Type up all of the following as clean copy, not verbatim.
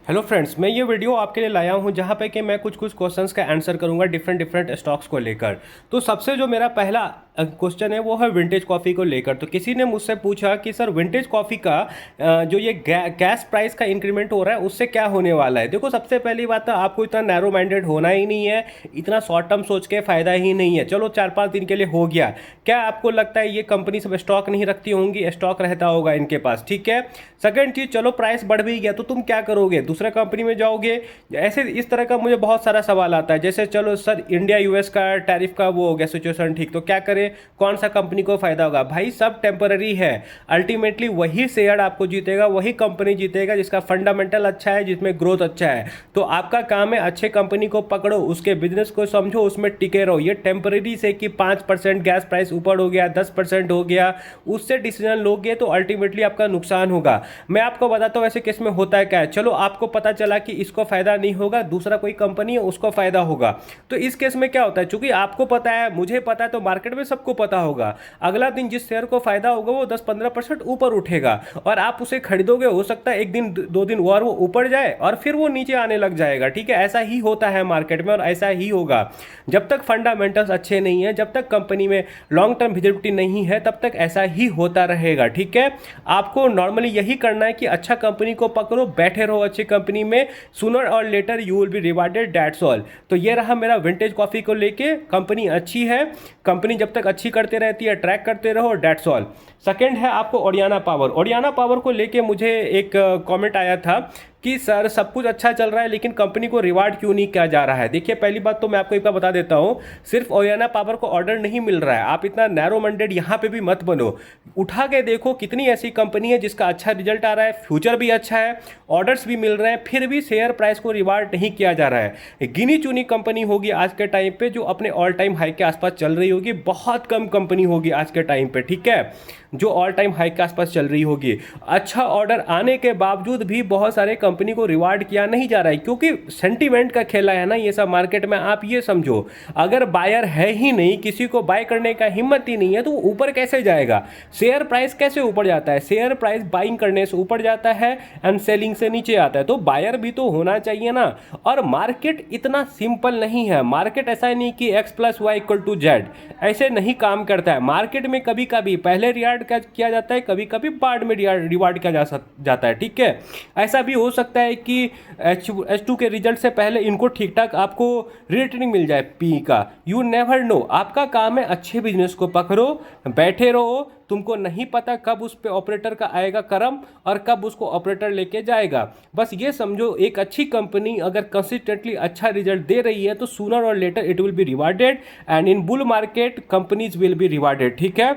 Hello friends, मैं ये video आपके लिए लाया हूँ जहाँ पे कि मैं कुछ कुछ क्वेश्चंस का आंसर करूँगा डिफरेंट डिफरेंट स्टॉक्स को लेकर। तो सबसे जो मेरा पहला क्वेश्चन है वो है विंटेज कॉफ़ी को लेकर। तो किसी ने मुझसे पूछा कि सर विंटेज कॉफ़ी का जो ये गैस प्राइस का इंक्रीमेंट हो रहा है उससे क्या होने वाला है। देखो, सबसे पहली बात तो आपको इतना नैरो माइंडेड होना ही नहीं है, इतना शॉर्ट टर्म सोच के फ़ायदा ही नहीं है। चलो 4-5 दिन के लिए हो गया, क्या आपको लगता है ये कंपनी सब स्टॉक नहीं रखती होंगी? स्टॉक रहता होगा इनके पास, ठीक है। सेकंड चीज़, चलो प्राइस बढ़ भी गया तो तुम क्या करोगे? दूसरे कंपनी में जाओगे? ऐसे इस तरह का मुझे बहुत सारा सवाल आता है। जैसे चलो सर इंडिया यूएस का टैरिफ का वो हो गया सिचुएशन ठीक, तो क्या करें? कौन सा कंपनी को फायदा होगा? भाई सब टेम्पररी है। अल्टीमेटली वही शेयर आपको जीतेगा, वही कंपनी जीतेगा जिसका फंडामेंटल अच्छा है, जिसमें ग्रोथ अच्छा है। तो आपका काम है अच्छे कंपनी को पकड़ो, उसके बिजनेस को समझो, उसमें टिके रहो। ये टेम्पररी से कि 5% गैस प्राइस ऊपर हो गया, 10% हो गया, उससे डिसीजन लोगे तो अल्टीमेटली आपका नुकसान होगा। मैं आपको बताता हूँ ऐसे केस में होता है क्या है। चलो आपको पता चला कि इसको फायदा नहीं होगा, दूसरा कोई कंपनी है उसको फायदा होगा। तो इस केस में क्या होता है, चूंकि आपको पता है, मुझे पता है, तो मार्केट में सबको पता होगा। अगला दिन जिस शेयर को फायदा होगा वो 10-15% ऊपर उठेगा और आप उसे खरीदोगे। हो सकता है एक दिन 2 दिन और वो ऊपर जाए और फिर वो नीचे आने लग जाएगा, ठीक है। ऐसा ही होता है मार्केट में और ऐसा ही होगा। जब तक फंडामेंटल्स अच्छे नहीं है, जब तक कंपनी में लॉन्ग टर्म विजिबिलिटी नहीं है, तब तक ऐसा ही होता रहेगा, ठीक है। आपको नॉर्मली यही करना है कि अच्छा कंपनी को पकड़ो, बैठे रहो अच्छी कंपनी में, sooner or later you will be rewarded, that's all. तो ये रहा मेरा विंटेज कॉफ़ी को लेके। कंपनी अच्छी है, कंपनी जब तक अच्छी करते रहती है ट्रैक करते रहो, दैट्स ऑल। सेकंड है आपको ओरियाना पावर। ओरियाना पावर को लेके मुझे एक कमेंट आया था कि सर सब कुछ अच्छा चल रहा है लेकिन कंपनी को रिवार्ड क्यों नहीं किया जा रहा है। देखिए, पहली बात तो मैं आपको एक बार बता देता हूँ, सिर्फ ओरियाना पावर को ऑर्डर नहीं मिल रहा है। आप इतना नैरो माइंडेड यहाँ पे भी मत बनो। उठा के देखो कितनी ऐसी कंपनी है जिसका अच्छा रिजल्ट आ रहा है, फ्यूचर भी अच्छा है, ऑर्डर्स भी मिल रहे हैं, फिर भी शेयर प्राइस को रिवार्ड नहीं किया जा रहा है। गिनी चुनी कंपनी होगी आज के टाइम पे जो अपने ऑल टाइम हाई के आसपास चल रही होगी, बहुत कम कंपनी होगी आज के टाइम पे, ठीक है, जो ऑल टाइम हाई के आसपास चल रही होगी। अच्छा ऑर्डर आने के बावजूद भी बहुत सारे कंपनी को रिवार्ड किया नहीं जा रहा है, क्योंकि सेंटीमेंट का खेला है ना ये सब मार्केट में। आप ये समझो, अगर बायर है ही नहीं, किसी को बाय करने का हिम्मत ही नहीं है, तो वो ऊपर कैसे जाएगा? शेयर प्राइस कैसे ऊपर जाता है? शेयर प्राइस बाइंग करने से ऊपर जाता है एंड सेलिंग से नीचे आता है। तो बायर भी तो होना चाहिए ना। और मार्केट इतना सिंपल नहीं है। मार्केट ऐसा नहीं कि x+y=z, ऐसे नहीं काम करता है। मार्केट में कभी कभी पहले रिवार्ड किया जाता है, कभी कभी बाद में रिवार्ड किया जाता है, ठीक है। ऐसा भी हो सकता है कि H2 के रिजल्ट से पहले इनको ठीक ठाक आपको रेटिंग मिल जाए पी का। You never know. आपका काम है अच्छे बिजनेस को पकड़ो, बैठे रहो। तुमको नहीं पता कब उस पे ऑपरेटर का आएगा करम और कब उसको ऑपरेटर लेके जाएगा। बस ये समझो, एक अच्छी कंपनी अगर कंसिस्टेंटली अच्छा रिजल्ट दे रही है तो sooner or later it will be rewarded and in bull market companies will be rewarded, ठीक है।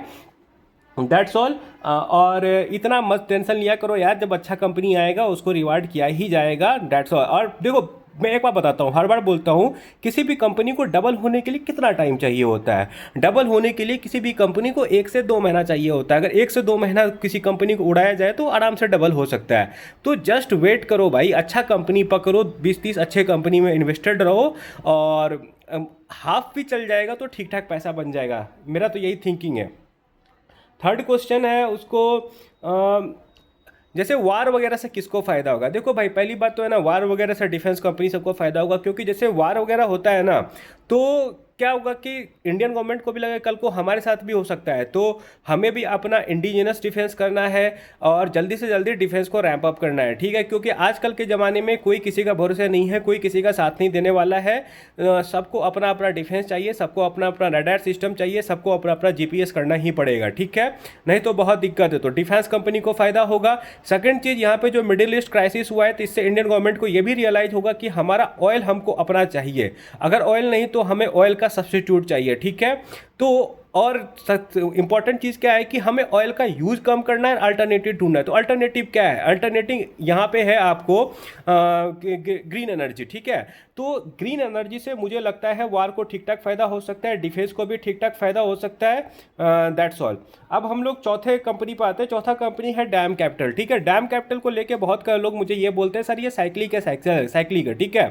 That's all. और इतना मत टेंशन लिया करो यार, जब अच्छा कंपनी आएगा उसको रिवार्ड किया ही जाएगा, दैट्स ऑल। और देखो, मैं एक बार बताता हूँ, हर बार बोलता हूँ, किसी भी कंपनी को डबल होने के लिए कितना टाइम चाहिए होता है? डबल होने के लिए किसी भी कंपनी को 1 से 2 महीना चाहिए होता है। अगर 1 से 2 महीना किसी कंपनी को उड़ाया जाए तो आराम से डबल हो सकता है। तो जस्ट वेट करो भाई, अच्छा कंपनी पकड़ो, 20-30 अच्छे कंपनी में इन्वेस्टेड रहो और हाफ भी चल जाएगा तो ठीक ठाक पैसा बन जाएगा। मेरा तो यही थिंकिंग है। थर्ड क्वेश्चन है उसको, जैसे वार वगैरह से किसको फ़ायदा होगा? देखो भाई, पहली बात तो है ना, वार वगैरह से डिफेंस कंपनी सबको फ़ायदा होगा, क्योंकि जैसे वार वगैरह होता है ना, तो क्या होगा कि इंडियन गवर्नमेंट को भी लगे, कल को हमारे साथ भी हो सकता है, तो हमें भी अपना इंडिजिनस डिफेंस करना है और जल्दी से जल्दी डिफेंस को रैंप अप करना है, ठीक है। क्योंकि आजकल के ज़माने में कोई किसी का भरोसा नहीं है, कोई किसी का साथ नहीं देने वाला है। सबको अपना अपना डिफेंस चाहिए, सबको अपना अपना रडार सिस्टम चाहिए, सबको अपना अपना जीपीएस करना ही पड़ेगा, ठीक है। नहीं तो बहुत दिक्कत है। तो डिफेंस कंपनी को फ़ायदा होगा। सेकंड चीज़, यहाँ पे जो मिडिल ईस्ट क्राइसिस हुआ है, तो इससे इंडियन गवर्नमेंट को ये भी रियलाइज़ होगा कि हमारा ऑयल हमको अपना चाहिए। अगर ऑयल नहीं तो हमें ऑयल का सब्स्टिट्यूट चाहिए, ठीक है। तो और इंपॉर्टेंट चीज़ क्या है कि हमें ऑयल का यूज़ कम करना है, अल्टरनेटिव ढूंढना है। तो अल्टरनेटिव क्या है? अल्टरनेटिव यहाँ पे है आपको ग्रीन एनर्जी, ठीक है। तो ग्रीन एनर्जी से मुझे लगता है वार को ठीक ठाक फायदा हो सकता है, डिफेंस को भी ठीक ठाक फायदा हो सकता है, दैट्स ऑल। अब हम लोग चौथे कंपनी पर आते हैं। चौथा कंपनी है डैम कैपिटल, ठीक है। डैम कैपिटल को लेके बहुत लोग मुझे ये बोलते हैं सर ये साइक्लिक है, साइक्लिक है, ठीक है।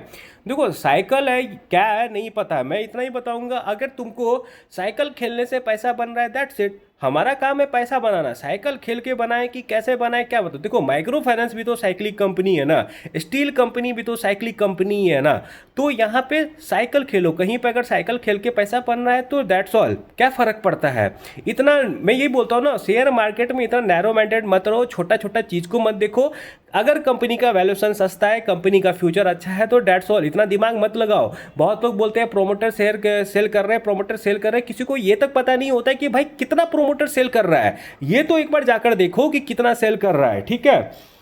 देखो, साइकिल है क्या है नहीं पता है, मैं इतना ही बताऊंगा। अगर तुमको साइकिल खेलने से पैसा बन रहा है, दैट्स इट। हमारा काम है पैसा बनाना, साइकिल खेल के बनाए कि कैसे बनाए क्या बताओ। देखो माइक्रो फाइनेंस भी तो साइकिलिंग कंपनी है ना, स्टील कंपनी भी तो साइकिलिंग कंपनी ही है ना। तो यहाँ पे साइकिल खेलो, कहीं पे अगर साइकिल खेल के पैसा बन रहा है तो दैट्स ऑल, क्या फर्क पड़ता है। इतना मैं यही बोलता हूँ ना, शेयर मार्केट में इतना नैरो माइंडेड मत रहो, छोटा छोटा चीज को मत देखो। अगर कंपनी का वैल्यूएशन सस्ता है, कंपनी का फ्यूचर अच्छा है तो दैट्स ऑल, इतना दिमाग मत लगाओ। बहुत लोग बोलते हैं प्रोमोटर शेयर सेल कर रहे हैं, प्रोमोटर सेल कर रहे हैं, किसी को ये तक पता नहीं होता है कि भाई कितना प्रोमोटर सेल कर रहा है। ये तो एक बार जाकर देखो कि कितना सेल कर रहा है, ठीक है।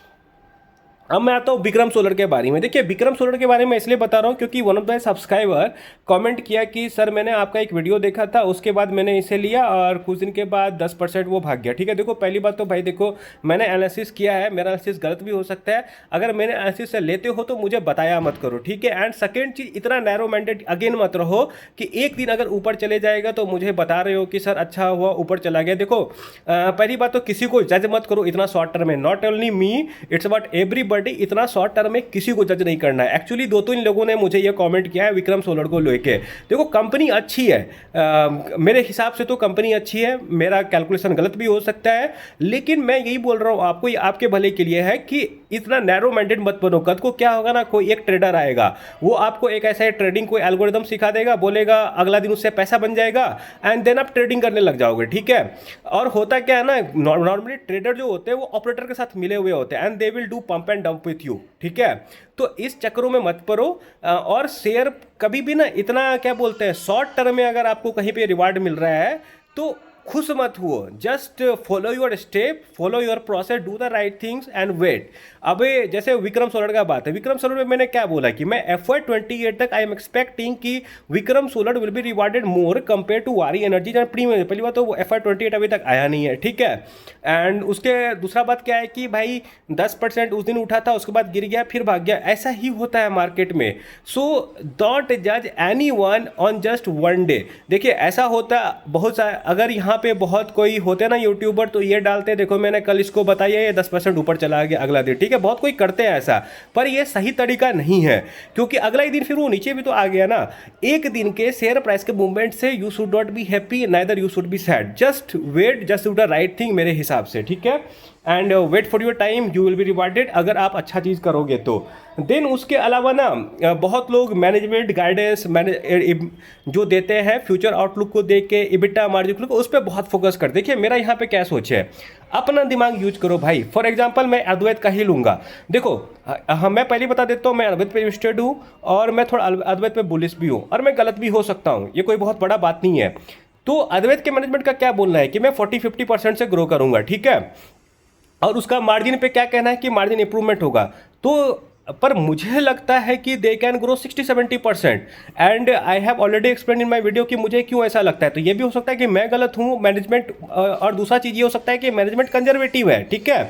अब मैं आता हूँ विक्रम सोलर के बारे में। देखिए विक्रम सोलर के बारे में इसलिए बता रहा हूँ क्योंकि one of the subscriber comment किया कि सर मैंने आपका एक वीडियो देखा था, उसके बाद मैंने इसे लिया और कुछ दिन के बाद 10% वो भाग गया। ठीक है, देखो पहली बात तो भाई देखो मैंने एनालिसिस किया है, मेरा एनालिसिस गलत भी हो सकता है, अगर मैंने एनालिसिस से लेते हो तो मुझे बताया मत करो, ठीक है। एंड सेकेंड चीज, इतना नैरो माइंडेड अगेन मत रहो कि एक दिन अगर ऊपर चले जाएगा तो मुझे बता रहे हो कि सर अच्छा हुआ ऊपर चला गया। देखो पहली बात तो किसी को जज मत करो इतना शॉर्ट टर्म में, not only me, it's about everybody. इतना शॉर्ट टर्म में किसी को जज नहीं करना है। एक्चुअली दो तीन लोगों ने मुझे ये कमेंट किया है विक्रम सोलर को लेके। देखो कंपनी अच्छी है, मेरे हिसाब से तो कंपनी अच्छी है, मेरा कैलकुलेशन गलत भी हो सकता है, लेकिन मैं यही बोल रहा हूँ आपको, ये आपके भले के लिए है कि इतना नैरो माइंडेड मत बनो। कद को क्या होगा ना, कोई एक ट्रेडर आएगा, वो आपको एक ऐसा ट्रेडिंग कोई एल्गोरिदम सिखा देगा, बोलेगा अगला दिन उससे पैसा बन जाएगा एंड देन आप ट्रेडिंग करने लग जाओगे, ठीक है। और होता क्या है ना, नॉर्मली ट्रेडर जो होते हैं वो ऑपरेटर के साथ मिले हुए होते हैं and they will do pump and dump with you, ठीक है। तो इस चक्करों में मत पड़ो। और शेयर कभी भी ना इतना क्या बोलते हैं, शॉर्ट टर्म में अगर आपको कहीं पे रिवार्ड मिल रहा है तो खुश मत हुओ, just follow your step, follow your process, do the right things and wait. अबे जैसे विक्रम सोलर का बात है, विक्रम सोलर में मैंने क्या बोला कि मैं FY28 तक आई एम एक्सपेक्टिंग कि Vikram solar will be rewarded more compare to Waaree energy and premium. पहली बात तो वो FY28 अभी तक आया नहीं है, ठीक है। एंड उसके दूसरा बात क्या है कि भाई 10% उस दिन उठा था, उसके बाद गिर गया, फिर भाग गया, ऐसा ही होता है मार्केट में। सो डोंट जज any one on just one day. देखिए ऐसा होता बहुत सारा, अगर यहाँ पे बहुत कोई होते हैं ना यूट्यूबर तो ये डालते देखो मैंने कल इसको बताया ये 10% ऊपर चला गया अगला दिन, ठीक है, बहुत कोई करते हैं ऐसा, पर ये सही तरीका नहीं है क्योंकि अगला ही दिन फिर वो नीचे भी तो आ गया ना। एक दिन के शेयर प्राइस के मूवमेंट से you should not be happy, neither you should be sad, just wait, just do the right thing मेरे हिसाब से, ठीक है। And wait for your time, you will be rewarded अगर आप अच्छा चीज़ करोगे तो। देन उसके अलावा ना बहुत लोग मैनेजमेंट गाइडेंस जो देते हैं फ्यूचर आउटलुक को देख के, इबिटा मार्जिन को उस पर बहुत फोकस कर। देखिए मेरा यहाँ पे क्या सोच है, अपना दिमाग यूज करो भाई। फॉर एग्जांपल मैं अद्वैत का ही लूँगा। देखो मैं पहले बता देता हूँ, मैं अद्वैत पे इंटरेस्टेड हूँ और मैं थोड़ा अद्वैत पे बुलिश भी हूँ और मैं गलत भी हो सकता हूँ, ये कोई बहुत बड़ा बात नहीं है। तो अद्वैत के मैनेजमेंट का क्या बोलना है कि मैं 40-50% से ग्रो करूँगा, ठीक है, और उसका मार्जिन पे क्या कहना है कि मार्जिन इंप्रूवमेंट होगा। तो पर मुझे लगता है कि they can grow 60-70%। And I have already explain in my video कि मुझे क्यों ऐसा लगता है। तो ये भी हो सकता है कि मैं गलत हूँ मैनेजमेंट, और दूसरा चीज़ ये हो सकता है कि मैनेजमेंट कंजर्वेटिव है, ठीक है।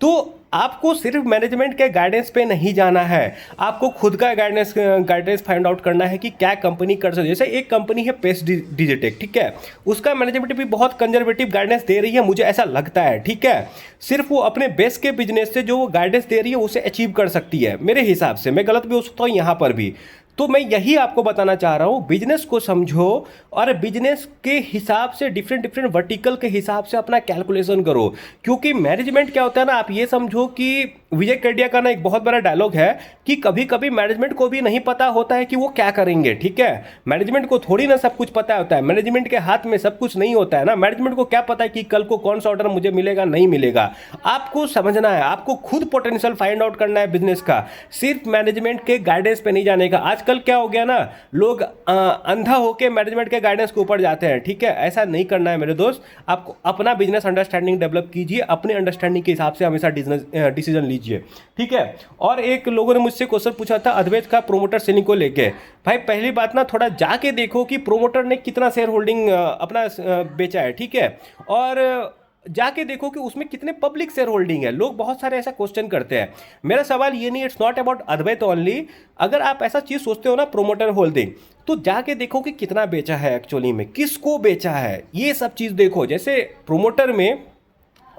तो आपको सिर्फ मैनेजमेंट के गाइडेंस पे नहीं जाना है, आपको खुद का गाइडेंस फाइंड आउट करना है कि क्या कंपनी कर सकती है। जैसे एक कंपनी है पेस डिजिटेक, ठीक है, उसका मैनेजमेंट भी बहुत कंजर्वेटिव गाइडेंस दे रही है, मुझे ऐसा लगता है, ठीक है। सिर्फ वो अपने बेस के बिजनेस से जो वो गाइडेंस दे रही है उसे अचीव कर सकती है मेरे हिसाब से, मैं गलत भी हो सकता हूँ यहाँ पर भी। तो मैं यही आपको बताना चाह रहा हूँ, बिजनेस को समझो और बिजनेस के हिसाब से डिफरेंट वर्टिकल के हिसाब से अपना कैलकुलेशन करो। क्योंकि मैनेजमेंट क्या होता है ना, आप ये समझो कि विजय केडिया का ना एक बहुत बड़ा डायलॉग है कि कभी कभी मैनेजमेंट को भी नहीं पता होता है कि वो क्या करेंगे, ठीक है। मैनेजमेंट को थोड़ी ना सब कुछ पता होता है, मैनेजमेंट के हाथ में सब कुछ नहीं होता है ना। मैनेजमेंट को क्या पता है कि कल को कौन सा ऑर्डर मुझे मिलेगा नहीं मिलेगा। आपको समझना है, आपको खुद पोटेंशियल फाइंड आउट करना है बिजनेस का, सिर्फ मैनेजमेंट के गाइडेंस पे नहीं जाने का। आजकल क्या हो गया ना, लोग अंधा होकर मैनेजमेंट के गाइडेंस के ऊपर जाते हैं, ठीक है, ऐसा नहीं करना है मेरे दोस्त। आपको अपना बिजनेस अंडरस्टैंडिंग डेवलप कीजिए, अपने अंडरस्टैंडिंग के हिसाब से हमेशा डिसीजन लीजिए, ठीक है। और एक लोगों ने मुझसे क्वेश्चन पूछा था अद्वैत का प्रोमोटर सेलिंग को लेके। भाई पहली बात ना थोड़ा जाके देखो कि प्रोमोटर ने कितना शेयर होल्डिंग अपना बेचा है, ठीक है, और जाके देखो कि उसमें कितने पब्लिक शेयर होल्डिंग है। लोग बहुत सारे ऐसा क्वेश्चन करते हैं। मेरा सवाल ये नहीं, it's not about Advait only. अगर आप ऐसा चीज सोचते हो ना प्रोमोटर होल्डिंग, तो जाके देखो कि कितना बेचा है एक्चुअली में, किसको बेचा है, ये सब चीज देखो। जैसे प्रोमोटर में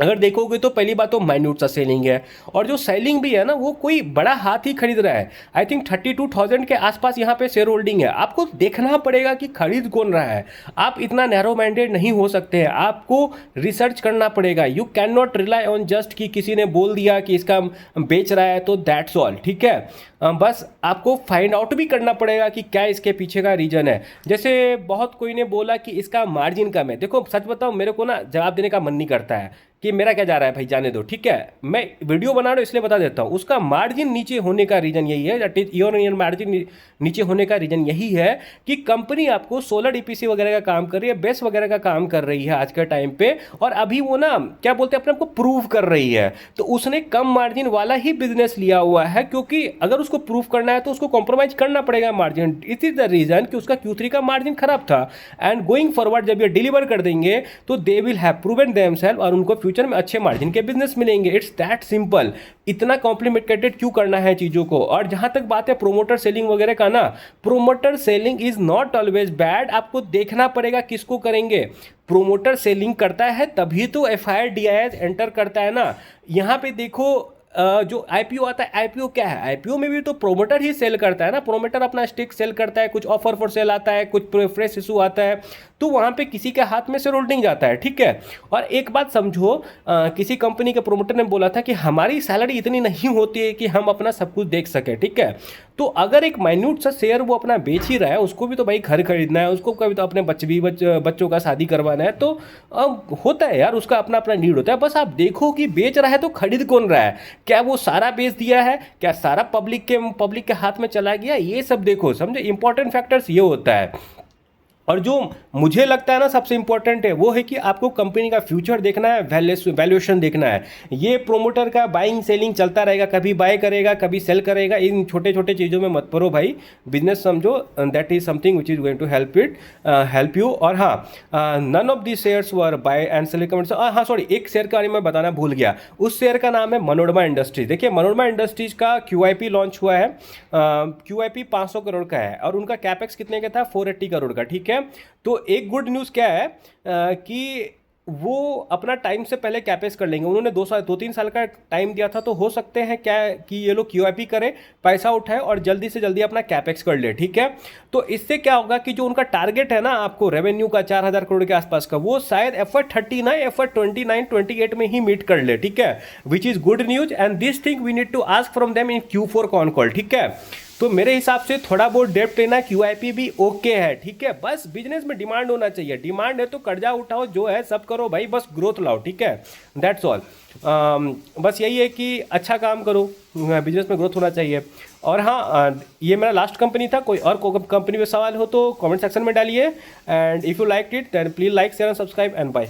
अगर देखोगे तो पहली बात तो माइन्यूट सा सेलिंग है, और जो सेलिंग भी है ना वो कोई बड़ा हाथ ही खरीद रहा है। आई थिंक 32,000 के आसपास यहाँ पे शेयर होल्डिंग है। आपको देखना पड़ेगा कि खरीद कौन रहा है। आप इतना नैरो माइंडेड नहीं हो सकते हैं, आपको रिसर्च करना पड़ेगा। You can not rely on just कि किसी ने बोल दिया कि इसका बेच रहा है तो दैट्स ऑल, ठीक है। बस आपको फाइंड आउट भी करना पड़ेगा कि क्या इसके पीछे का रीजन है। जैसे बहुत कोई ने बोला कि इसका मार्जिन कम है। देखो सच बताओ, मेरे को ना जवाब देने का मन नहीं करता है कि मेरा क्या जा रहा है भाई, जाने दो, ठीक है। मैं वीडियो बना रहा हूँ इसलिए बता देता हूँ। उसका मार्जिन नीचे होने का रीजन यही है, that is year on year margin नीचे होने का रीजन यही है कि कंपनी आपको सोलर ईपीसी वगैरह का काम कर रही है, बेस वगैरह का काम कर रही है आज के टाइम पे, और अभी वो ना क्या बोलते हैं अपने आपको प्रूव कर रही है। तो उसने कम मार्जिन वाला ही बिजनेस लिया हुआ है, क्योंकि अगर उसको प्रूव करना है तो उसको कॉम्प्रोमाइज करना पड़ेगा margin. It is the reason कि उसका Q3 का मार्जिन खराब था, एंड गोइंग फॉरवर्ड जब ये डिलीवर कर देंगे तो they will have proven themselves, और उनको फ्यूचर में अच्छे मार्जिन के बिजनेस मिलेंगे। It's that simple. इतना कॉम्प्लिकेटेड क्यों करना है चीजों को। और जहां तक बात है प्रोमोटर सेलिंग वगैरह का ना, promoter selling is not always bad. आपको देखना पड़ेगा किसको करेंगे। प्रोमोटर सेलिंग करता है तभी तो FIR DIS एंटर करता है ना। यहां पे देखो जो IPO आता है, IPO क्या है, IPO में भी तो प्रोमोटर ही सेल करता है ना। प्रोमोटर अपना स्टेक सेल करता है, कुछ ऑफर फॉर सेल आता है, कुछ फ्रेश इशू आता है, तो वहाँ पे किसी के हाथ में शेयर होल्डिंग जाता है, ठीक है। और एक बात समझो, किसी कंपनी के प्रोमोटर ने बोला था कि हमारी सैलरी इतनी नहीं होती है कि हम अपना सब कुछ देख सके, ठीक है। तो अगर एक माइन्यूट सा शेयर वो अपना बेच ही रहा है, उसको भी तो भाई घर खरीदना है, उसको कभी तो अपने बच्चों का शादी करवाना है, तो होता है यार, उसका अपना अपना नीड होता है। बस आप देखो कि बेच रहा है तो खरीद कौन रहा है, क्या वो सारा बेच दिया है, क्या सारा पब्लिक के हाथ में चला गया, ये सब देखो, समझे। इंपॉर्टेंट फैक्टर्स ये होता है। और जो मुझे लगता है ना सबसे इंपॉर्टेंट है वो है कि आपको कंपनी का फ्यूचर देखना है, वैल्यूएशन देखना है। ये प्रोमोटर का बाइंग सेलिंग चलता रहेगा, कभी बाय करेगा कभी सेल करेगा, इन छोटे छोटे चीज़ों में मत पड़ो भाई। बिजनेस समझो, that is something which is going to help you. और हाँ, none of the shares were buy and sell comments. हाँ सॉरी, एक शेयर के बारे में बताना भूल गया। उस शेयर का नाम है मनोरमा इंडस्ट्रीज। देखिए मनोरमा इंडस्ट्रीज का QIP लॉन्च हुआ है। QIP 500 करोड़ का है, और उनका कैपेक्स कितने का था, 480 करोड़ का, ठीक है। तो एक गुड न्यूज़ क्या है कि वो अपना टाइम से पहले कैपेक्स कर लेंगे। उन्होंने 2-3 साल का टाइम दिया था, तो हो सकते हैं क्या कि ये लोग QIP करें, पैसा उठाए और जल्दी से जल्दी अपना कैपेक्स कर ले, ठीक है। तो इससे क्या होगा कि जो उनका टारगेट है ना आपको रेवेन्यू का 4,000 करोड़ के आसपास का, वो शायद FY 29-28 में ही मीट कर ले, ठीक है। Which is good news, and this thing we need to ask from them in Q4 con call, ठीक है। तो मेरे हिसाब से थोड़ा बहुत डेप्थ लेना, QIP भी ओके है, ठीक है। बस बिजनेस में डिमांड होना चाहिए, डिमांड है तो कर्जा उठाओ, जो है सब करो भाई, बस ग्रोथ लाओ, ठीक है। That's all. बस यही है कि अच्छा काम करो, बिजनेस में ग्रोथ होना चाहिए। और हाँ, ये मेरा लास्ट कंपनी था। कोई और कंपनी में सवाल हो तो कमेंट सेक्शन में डालिए, and if you like it then please like share and subscribe, and bye.